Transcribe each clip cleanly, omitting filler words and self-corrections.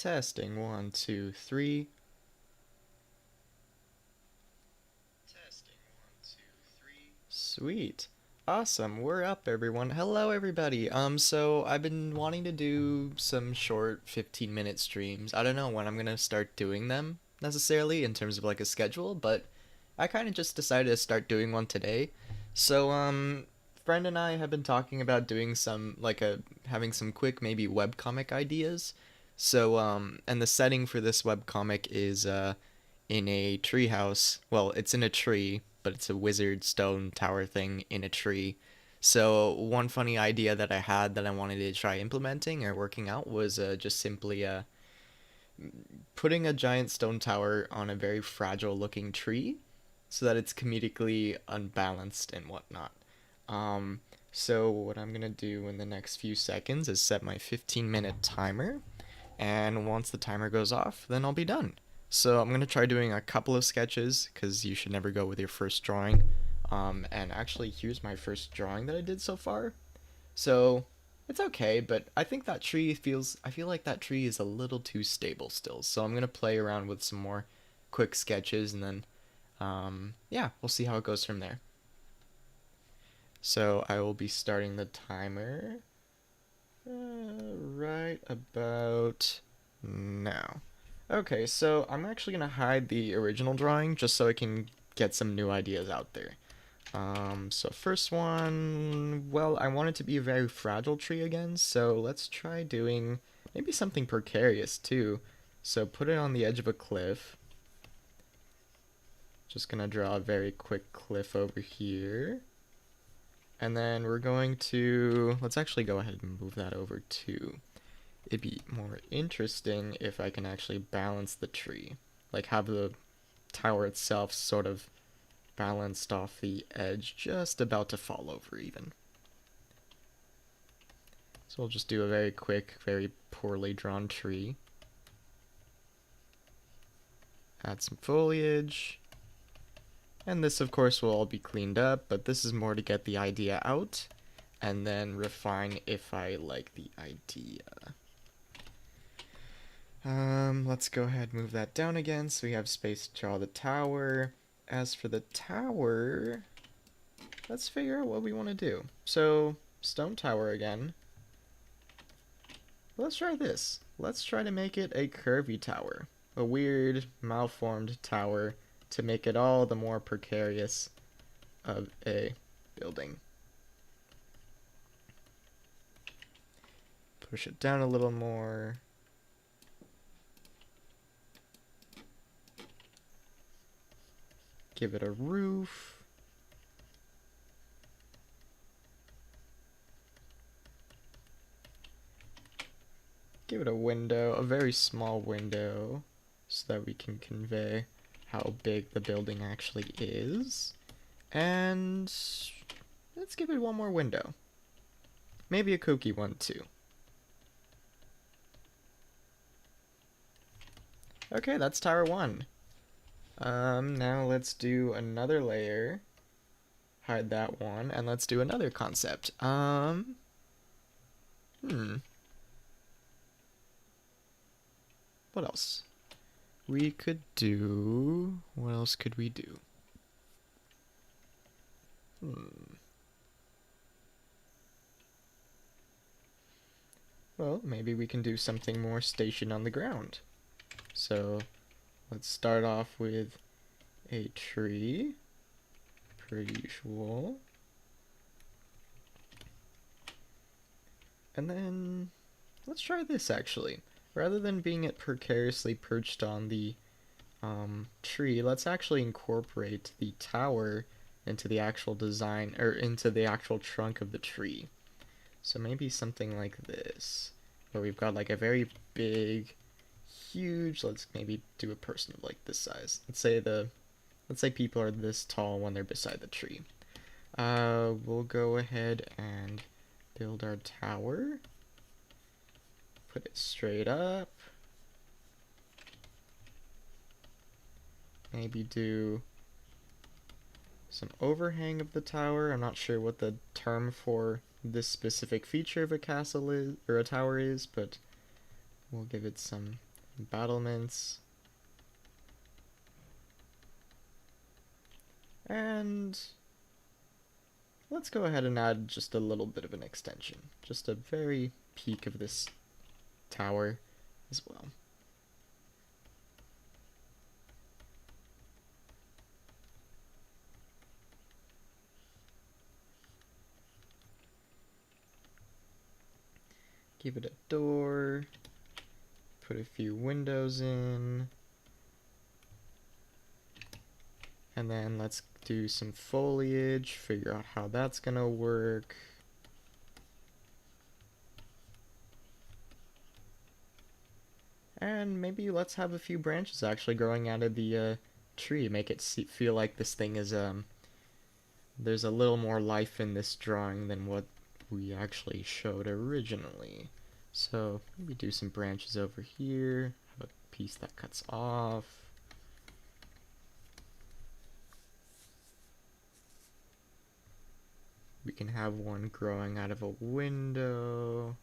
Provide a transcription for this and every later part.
Testing, 1, 2, 3. Testing, 1, 2, 3. Sweet. Awesome, we're up everyone. Hello everybody. So I've been wanting to do some short 15-minute streams. I don't know when I'm gonna start doing them necessarily in terms of like a schedule, but I kind of just decided to start doing one today. So friend and I have been talking about doing some like a having some quick maybe webcomic ideas. So and the setting for this webcomic is in a treehouse. Well, it's in a tree, but it's a wizard stone tower thing in a tree. So one funny idea that I had that I wanted to try implementing or working out was just simply putting a giant stone tower on a very fragile looking tree so that it's comedically unbalanced and whatnot. Um, so what I'm gonna do in the next few seconds is set my 15-minute timer, and once the timer goes off, then I'll be done. So I'm gonna try doing a couple of sketches because you should never go with your first drawing. And actually, here's my first drawing that I did so far. So it's okay, but I feel like that tree is a little too stable still. So I'm gonna play around with some more quick sketches, and then yeah, we'll see how it goes from there. So I will be starting the timer right about now. Okay, so I'm actually gonna hide the original drawing just so I can get some new ideas out there. So first one, well, I want it to be a very fragile tree again, so let's try doing maybe something precarious too. So put it on the edge of a cliff. Just gonna draw a very quick cliff over here. And then we're going to, let's actually go ahead and move that over too. It'd be more interesting if I can actually balance the tree. Like have the tower itself sort of balanced off the edge, just about to fall over even. So we'll just do a very quick, very poorly drawn tree. Add some foliage. And this, of course, will all be cleaned up, but this is more to get the idea out and then refine if I like the idea. Let's go ahead and move that down again so we have space to draw the tower. As for the tower, let's figure out what we want to do. So, stone tower again. Let's try this. Let's try to make it a curvy tower. A weird, malformed tower to make it all the more precarious of a building. Push it down a little more. Give it a roof. Give it a window, a very small window, so that we can convey how big the building actually is. And let's give it one more window. Maybe a kooky one too. Okay, that's tower 1. Now let's do another layer. Hide that one, and let's do another concept. What else? We could do... What else could we do? Well, maybe we can do something more stationed on the ground. So, let's start off with a tree, per usual. And then, let's try this actually. Rather than being it precariously perched on the tree, let's actually incorporate the tower into the actual design, or into the actual trunk of the tree. So maybe something like this, where we've got like a very big, huge, let's maybe do a person of like this size. Let's say people are this tall when they're beside the tree. We'll go ahead and build our tower. Put it straight up. Maybe do some overhang of the tower. I'm not sure what the term for this specific feature of a castle is, or a tower is, but we'll give it some battlements. And let's go ahead and add just a little bit of an extension. Just a very peak of this tower as well. Give it a door. Put a few windows in. And then let's do some foliage, figure out how that's gonna work. And maybe let's have a few branches actually growing out of the tree, make it feel like this thing is, there's a little more life in this drawing than what we actually showed originally. So maybe do some branches over here, have a piece that cuts off. We can have one growing out of a window.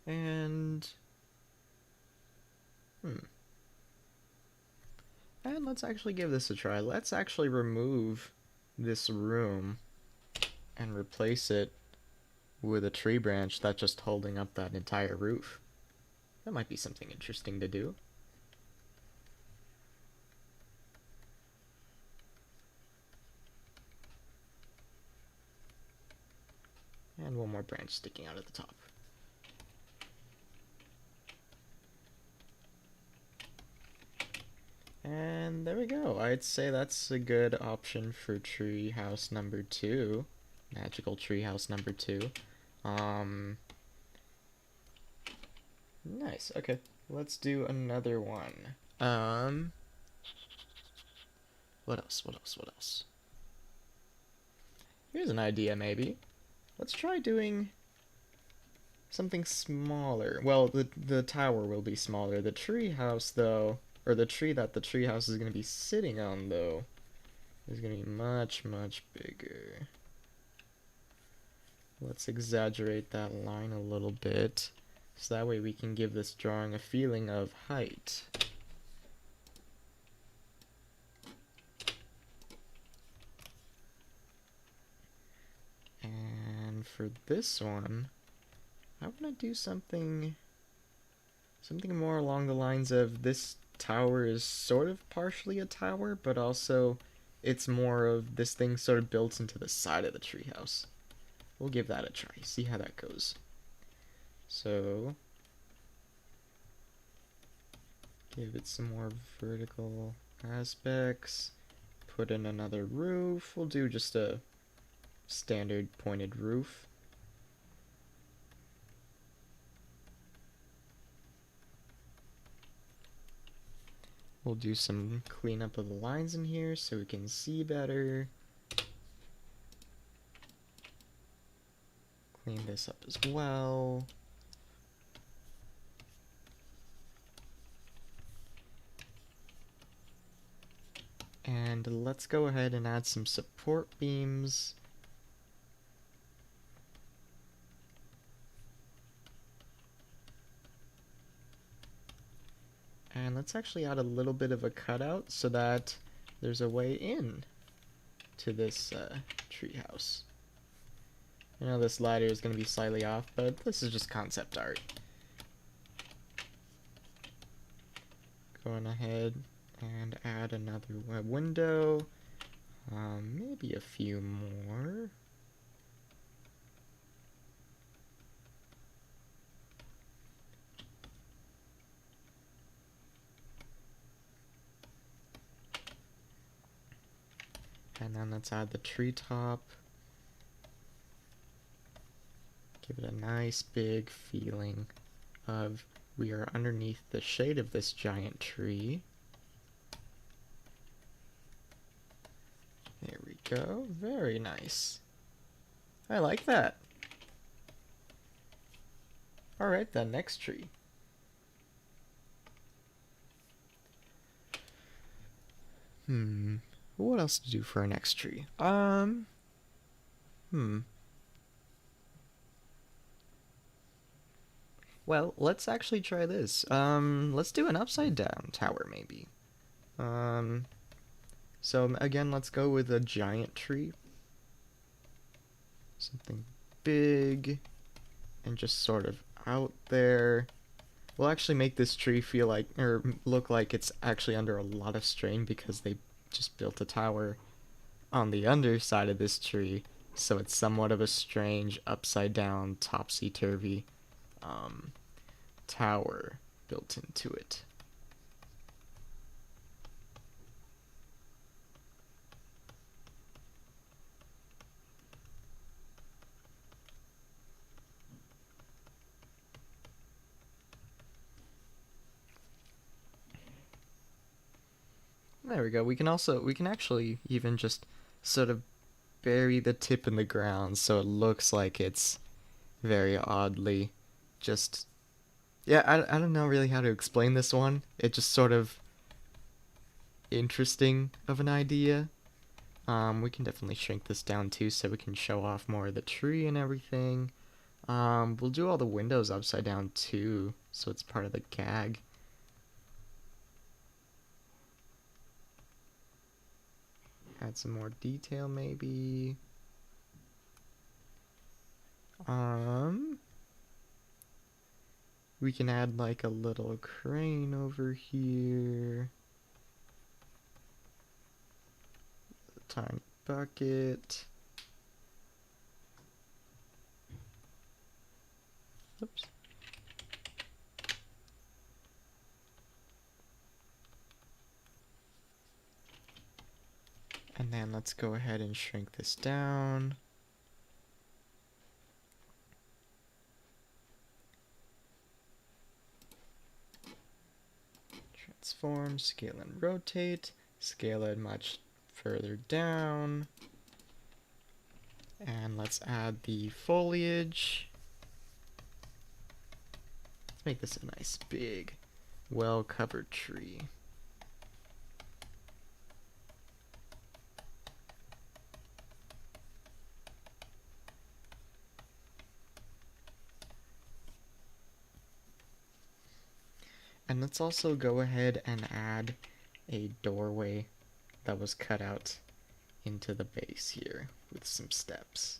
And and let's actually give this a try. Let's actually remove this room and replace it with a tree branch that's just holding up that entire roof. That might be something interesting to do. And one more branch sticking out at the top. And there we go. I'd say that's a good option for treehouse number 2. Magical treehouse number 2. Nice. Okay. Let's do another one. What else? What else? What else? Here's an idea, maybe. Let's try doing something smaller. Well, the tower will be smaller. The treehouse, though, or the tree that the treehouse is going to be sitting on, though, is going to be much, much bigger. Let's exaggerate that line a little bit, so that way we can give this drawing a feeling of height. And for this one, I want to do something more along the lines of this tower is sort of partially a tower, but also it's more of this thing sort of built into the side of the treehouse. We'll give that a try, see how that goes. So, give it some more vertical aspects, put in another roof. We'll do just a standard pointed roof. We'll do some cleanup of the lines in here so we can see better. Clean this up as well. And let's go ahead and add some support beams. And let's actually add a little bit of a cutout so that there's a way in to this treehouse. I know this ladder is going to be slightly off, but this is just concept art. Going ahead and add another window, maybe a few more. And then let's add the treetop. Give it a nice big feeling of we are underneath the shade of this giant tree. There we go. Very nice. I like that. Alright then, next tree. What else to do for our next tree? Hmm. Well, let's actually try this. Let's do an upside down tower maybe. Um, so again, let's go with a giant tree. Something big and just sort of out there. We'll actually make this tree feel like, or look like it's actually under a lot of strain because they just built a tower on the underside of this tree. So it's somewhat of a strange upside down, topsy-turvy um, tower built into it. There we go. We can actually even just sort of bury the tip in the ground so it looks like it's very oddly just yeah, I don't know really how to explain this one. It just sort of interesting of an idea. We can definitely shrink this down too so we can show off more of the tree and everything. We'll do all the windows upside down too, so it's part of the gag. Add some more detail maybe. Um, we can add like a little crane over here. A tiny bucket. Oops. And then let's go ahead and shrink this down. Transform, scale and rotate. Scale it much further down. And let's add the foliage. Let's make this a nice big, well-covered tree. And let's also go ahead and add a doorway that was cut out into the base here with some steps.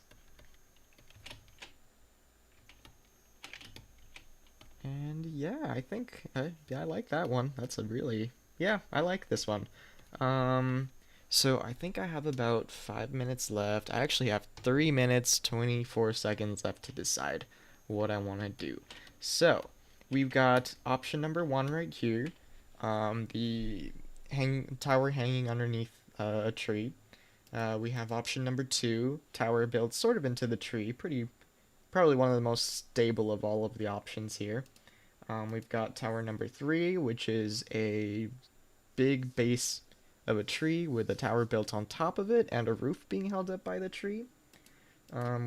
And yeah, I think I like that one. That's a really, yeah, I like this one. So I think I have about 5 minutes left. I actually have 3 minutes, 24 seconds left to decide what I want to do. So we've got option number one right here. The tower hanging underneath a tree. We have option number two, tower built sort of into the tree. Probably one of the most stable of all of the options here. We've got tower number three, which is a big base of a tree with a tower built on top of it and a roof being held up by the tree.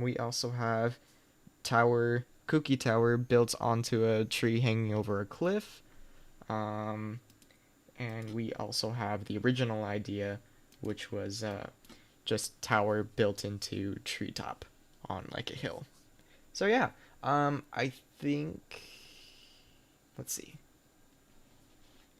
We also have Cookie Tower built onto a tree hanging over a cliff. And we also have the original idea, which was just tower built into treetop on like a hill. So yeah, I think, let's see.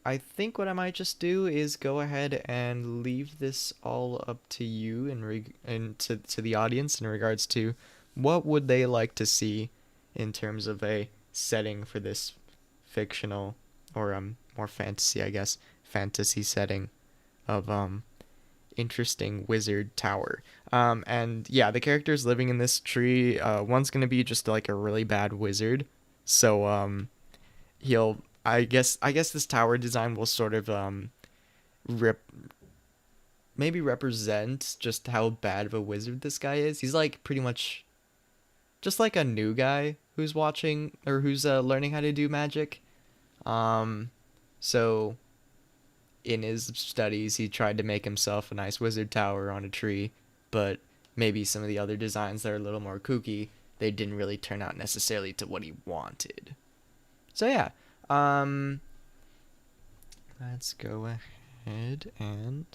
I think what I might just do is go ahead and leave this all up to you and to the audience in regards to what would they like to see in terms of a setting for this fictional or more fantasy, I guess, fantasy setting of interesting wizard tower. And yeah, the characters living in this tree, one's gonna be just like a really bad wizard. So he'll I guess this tower design will sort of rep maybe represent just how bad of a wizard this guy is. He's like pretty much just like a new guy who's watching or who's learning how to do magic. Um, so in his studies, he tried to make himself a nice wizard tower on a tree, but maybe some of the other designs that are a little more kooky, they didn't really turn out necessarily to what he wanted. So yeah, um, let's go ahead and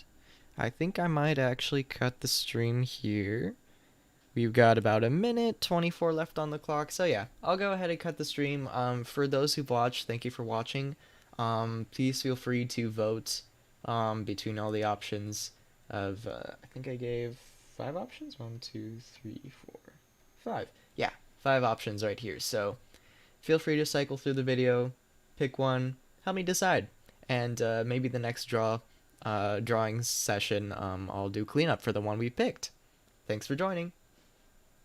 I think I might actually cut the stream here. We've got about a minute 24 left on the clock. So yeah, I'll go ahead and cut the stream. For those who've watched, thank you for watching. Please feel free to vote between all the options of I think I gave 5 options. 1, 2, 3, 4, 5. Yeah, 5 options right here. So feel free to cycle through the video, pick one, help me decide, and maybe the next drawing session, I'll do cleanup for the one we picked. Thanks for joining.